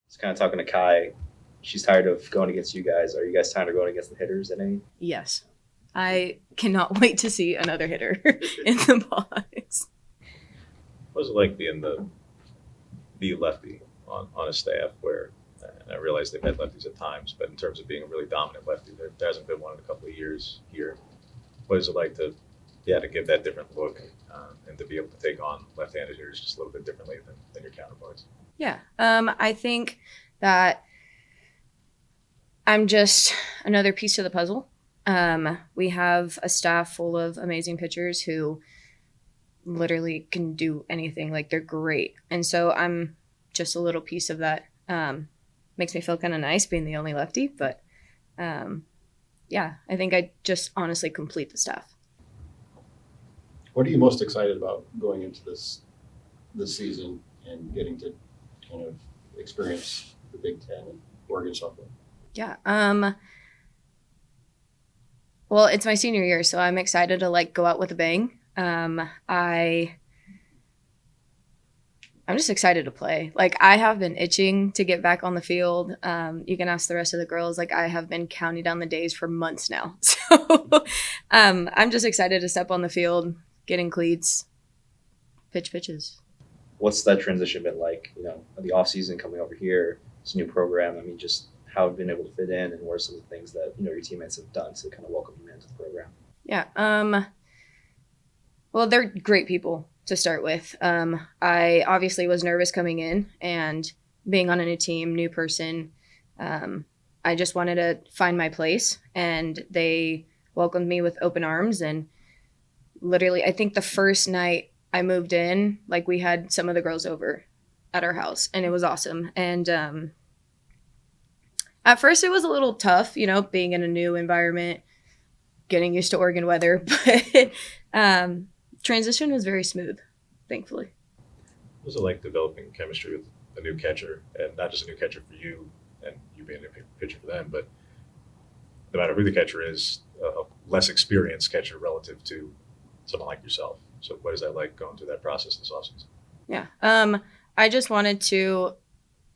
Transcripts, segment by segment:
was kind of talking to Kai. She's tired of going against you guys. Are you guys tired of going against the hitters at any? Yes. I cannot wait to see another hitter in the box. What was it like being the lefty on a staff where, and I realize they've had lefties at times, but in terms of being a really dominant lefty, there hasn't been one in a couple of years here. What is it like to give that different look and to be able to take on left-handed hitters just a little bit differently than your counterparts? Yeah. I think that I'm just another piece to the puzzle. We have a staff full of amazing pitchers who literally can do anything. Like, they're great. And so I'm just a little piece of that. Makes me feel kind of nice being the only lefty, but yeah, I think I just honestly complete the staff. What are you most excited about going into this season and getting to kind of experience the Big Ten and Oregon softball? Yeah. Well, it's my senior year, so I'm excited to go out with a bang. I'm just excited to play. I have been itching to get back on the field. You can ask the rest of the girls. I have been counting down the days for months now. So I'm just excited to step on the field, get in cleats, pitch pitches. What's that transition been like? The off season coming over here, this new program. I mean, just how have you been able to fit in, and what are some of the things that your teammates have done to kind of welcome you into the program? Yeah. Well, they're great people to start with. I obviously was nervous coming in and being on a new team, new person. I just wanted to find my place, and they welcomed me with open arms. And literally, I think the first night I moved in, we had some of the girls over at our house, and it was awesome. And at first it was a little tough, being in a new environment, getting used to Oregon weather, but transition was very smooth, thankfully. What was it like developing chemistry with a new catcher, and not just a new catcher for you and you being a new pitcher for them, but no matter who the catcher is, a less experienced catcher relative to someone like yourself. So what is that like going through that process this offseason? Yeah. I just wanted to,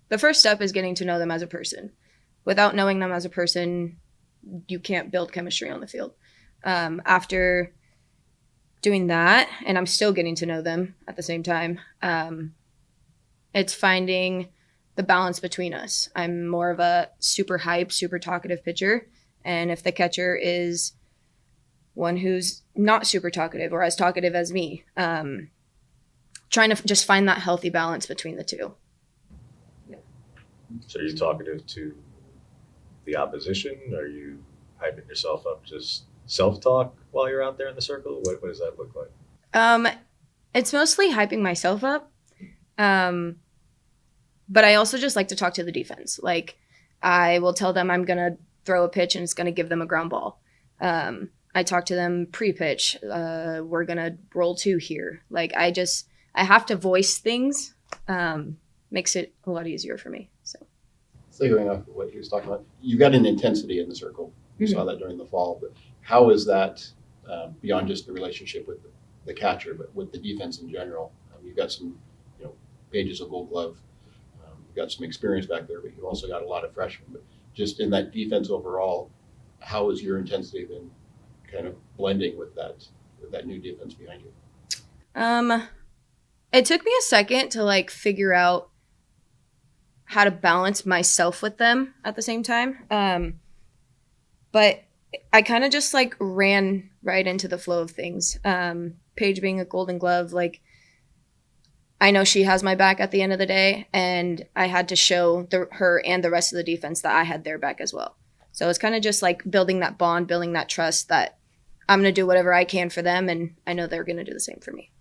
the first step is getting to know them as a person. Without knowing them as a person, you can't build chemistry on the field. After doing that, and I'm still getting to know them at the same time, it's finding the balance between us. I'm more of a super hype, super talkative pitcher, and if the catcher is one who's not super talkative or as talkative as me, trying to just find that healthy balance between the two. Yeah. So are you talkative to the opposition? Are you hyping yourself up, just self-talk while you're out there in the circle? What does that look like? It's mostly hyping myself up. But I also just like to talk to the defense. I will tell them I'm going to throw a pitch and it's going to give them a ground ball. I talk to them pre-pitch. We're going to roll two here. I have to voice things. Makes it a lot easier for me. So going off of what he was talking about, you got an intensity in the circle. You saw that during the fall, but how is that beyond just the relationship with the catcher, but with the defense in general? You've got some, pages of Gold Glove. You've got some experience back there, but you've also got a lot of freshmen. But just in that defense overall, how has your intensity been kind of blending with that new defense behind you? It took me a second to figure out how to balance myself with them at the same time. But I kind of just ran right into the flow of things. Paige being a Golden Glove, I know she has my back at the end of the day, and I had to show her and the rest of the defense that I had their back as well. So it's kind of just building that bond, building that trust that I'm going to do whatever I can for them, and I know they're going to do the same for me.